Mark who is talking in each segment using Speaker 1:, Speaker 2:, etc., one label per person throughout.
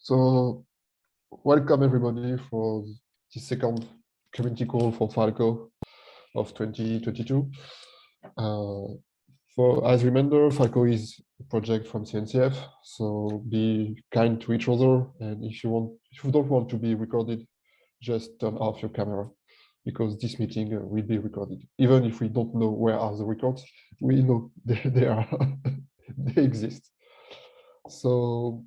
Speaker 1: So, welcome everybody for the second community call for Falco of 2022. As a reminder, Falco is a project from CNCF, so be kind to each other, and if you don't want to be recorded, just turn off your camera, because this meeting will be recorded. Even if we don't know where are the records, we know they are they exist. So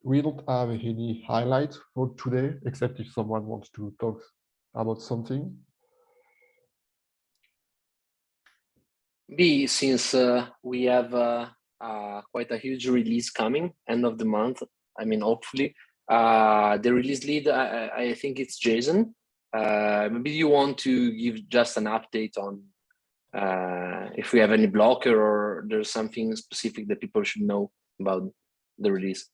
Speaker 1: we don't have any highlights for today, except if someone wants to talk about something.
Speaker 2: Since we have quite a huge release coming end of the month, I mean, hopefully, the release lead, I think it's Jason. Maybe you want to give just an update on if we have any blocker or there's something specific that people should know about the release.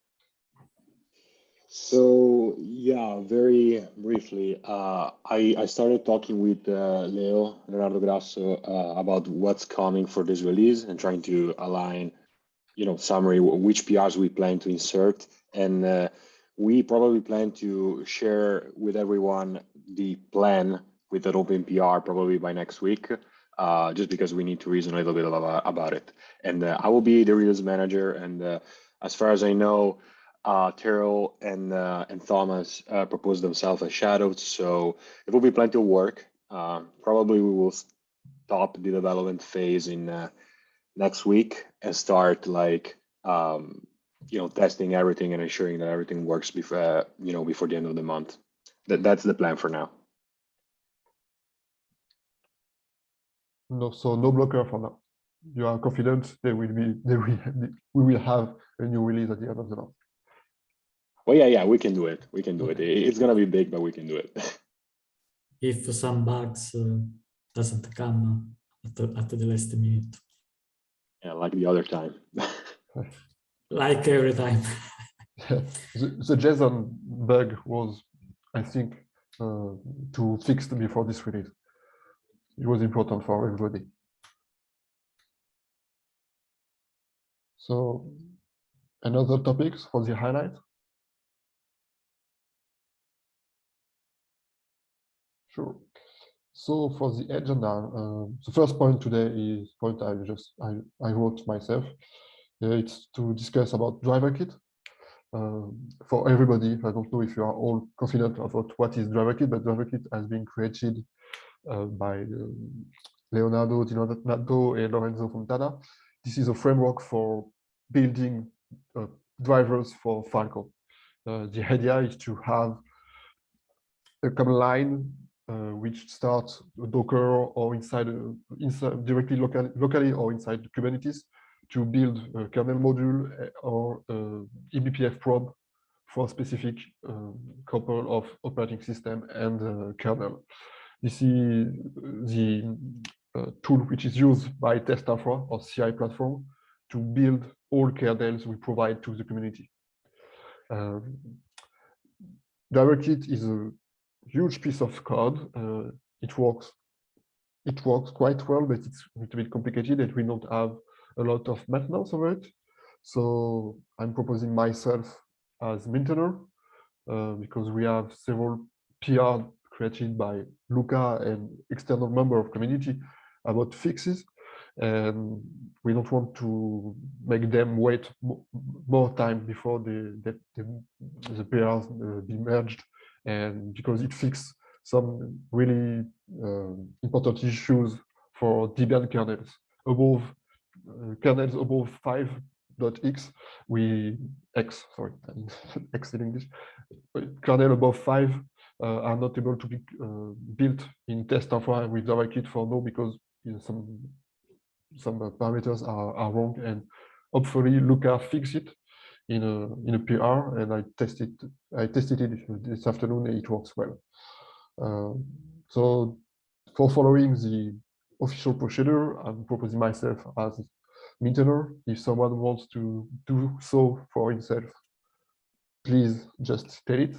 Speaker 3: So yeah, very briefly, I started talking with Leonardo Grasso about what's coming for this release and trying to align, summary which PRs we plan to insert, and we probably plan to share with everyone the plan with an open PR probably by next week, just because we need to reason a little bit about it. And I will be the release manager, and as far as I know, Teryl and Thomas proposed themselves as shadows, so it will be plenty of work. Probably we will stop the development phase in next week and start testing everything and ensuring that everything works before the end of the month. That's the plan for now.
Speaker 1: So no blocker for now. You are confident we will have a new release at the end of the month.
Speaker 3: Well, yeah, we can do it. We can do it. It's gonna be big, but we can do it.
Speaker 4: If some bugs doesn't come at the last minute.
Speaker 3: Yeah, like the other time.
Speaker 4: Like every time.
Speaker 1: The JSON bug was, I think, to fix before this release. It was important for everybody. So, another topics for the highlight. Sure. So for the agenda, the first point today is point I wrote myself. It's to discuss about Driverkit. For everybody, I don't know if you are all confident about what is Driverkit, but Driverkit has been created by Leonardo Di Pierro and Lorenzo Fontana. This is a framework for building drivers for Falco. The idea is to have a command line which starts Docker or inside directly locally or inside Kubernetes to build a kernel module or eBPF probe for a specific couple of operating system and kernel. This is the tool which is used by TestInfra or CI platform to build all kernels we provide to the community. Driverkit is a huge piece of code. It works quite well, but it's a little bit complicated and we don't have a lot of maintenance of it. So I'm proposing myself as maintainer because we have several PR created by Luca and external member of community about fixes, and we don't want to make them wait more time before the PRs be merged, and because it fixes some really important issues for Debian kernels above above 5.x. X in English. Kernel above 5 are not able to be built in TestInfra with Driverkit for now because some parameters are wrong, and hopefully Luca fix it in a PR, and I tested it this afternoon and it works well. So for following the official procedure, I'm proposing myself as maintainer. If someone wants to do so for himself, please just tell it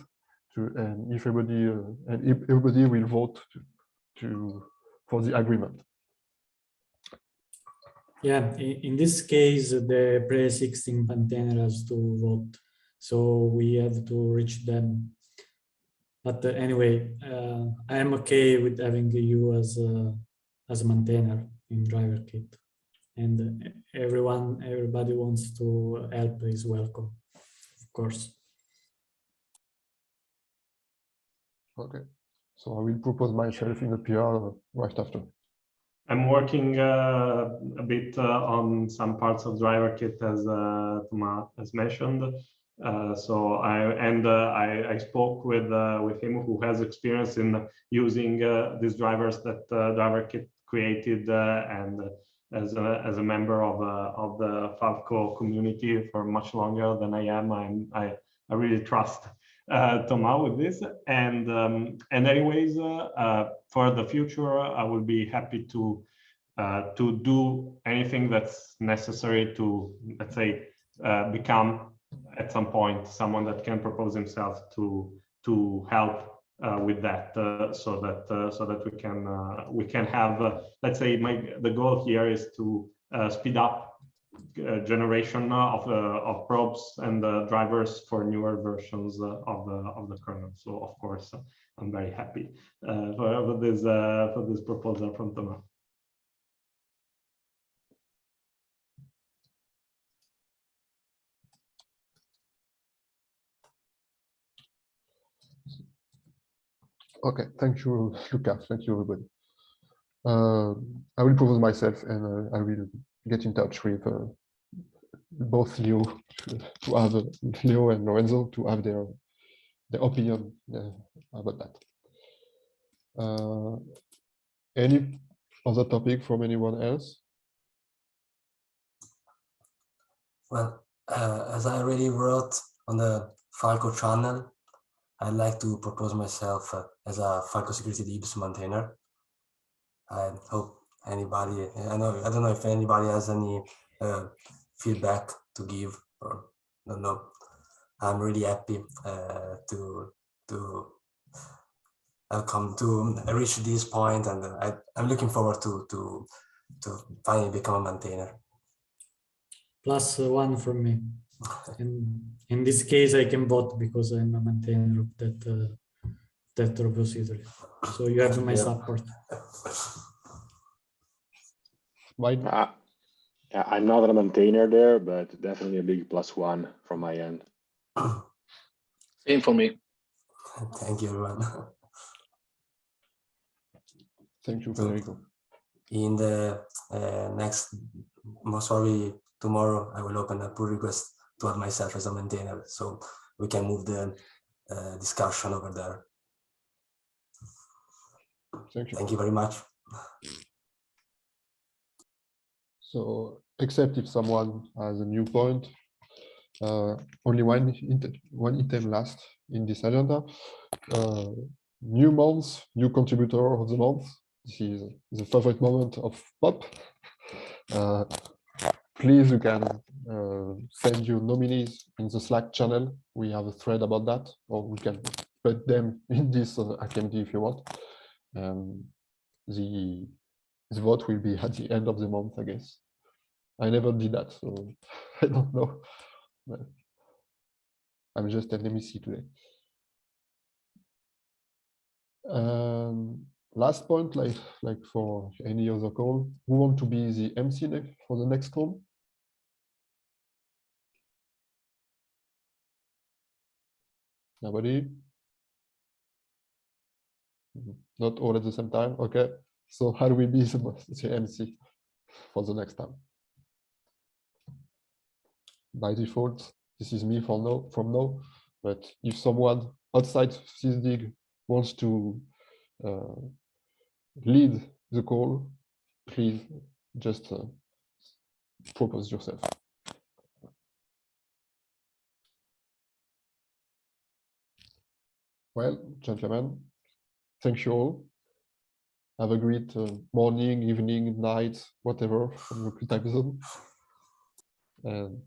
Speaker 1: and everybody will vote for the agreement.
Speaker 4: Yeah, in this case, the pre-existing maintainer has to vote so we have to reach them. But anyway, I am okay with having you as a maintainer in Driverkit, and everybody wants to help is welcome, of course.
Speaker 1: Okay, so I will propose myself in the PR right after.
Speaker 5: I'm working a bit on some parts of Driverkit, as Thomas has mentioned. So I spoke with him, who has experience in using these drivers that Driverkit created, and as a member of the Falco community for much longer than I am. I really trust Thomas with this, and anyways, for the future, I will be happy to do anything that's necessary to, let's say, become at some point someone that can propose himself to help with that, so that we can have, let's say, the goal here is to speed up generation of probes and drivers for newer versions of the kernel. So of course, I'm very happy for this proposal from Thomas.
Speaker 1: Okay, thank you, Luca. Thank you, everybody. I will propose myself, and I will get in touch with both Leo to have Leo and Lorenzo to have their opinion about that. Any other topic from anyone else?
Speaker 6: Well, as I already wrote on the Falco channel, I'd like to propose myself as a Falco Security Libs maintainer. I hope anybody, I don't know if anybody has any feedback to give, or I don't know. I'm really happy to come to reach this point, and I'm looking forward to finally become a maintainer.
Speaker 4: +1 from me. And in this case, I can vote because I'm a maintainer of that repository. So you have my support.
Speaker 1: Mine?
Speaker 3: Yeah, I'm not a maintainer there, but definitely a big +1 from my end.
Speaker 2: Same for me.
Speaker 6: Thank you, everyone.
Speaker 1: Thank you, Federico.
Speaker 6: In the next, most probably tomorrow, I will open a pull request to add myself as a maintainer, so we can move the discussion over there.
Speaker 1: Thank you.
Speaker 6: Thank you very much.
Speaker 1: So, except if someone has a new point, only one item last in this agenda. New month, new contributor of the month. This is the favorite moment of Pop. Please, you can send your nominees in the Slack channel. We have a thread about that, or we can put them in this ACMD if you want. The vote will be at the end of the month, I guess. I never did that, so I don't know. But I'm just an MEC today. Last point, like for any other call, who want to be the MC for the next call? Nobody? Not all at the same time. Okay. So how do we be the MC for the next time? By default, this is me from now. But if someone outside SysDig wants to lead the call, please just propose yourself. Well, gentlemen, thank you all. Have a great morning, evening, night, whatever from your time zone. And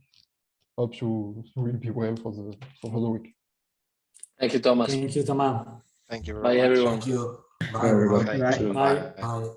Speaker 1: hope you will be well for the week.
Speaker 2: Thank you, Thomas.
Speaker 4: Thank you, Thomas.
Speaker 7: Thank you very
Speaker 2: Bye,
Speaker 7: much.
Speaker 2: everyone.
Speaker 6: Thank you. Bye,
Speaker 3: Everybody.
Speaker 6: everyone.
Speaker 3: Soon.
Speaker 4: Bye.
Speaker 6: Bye.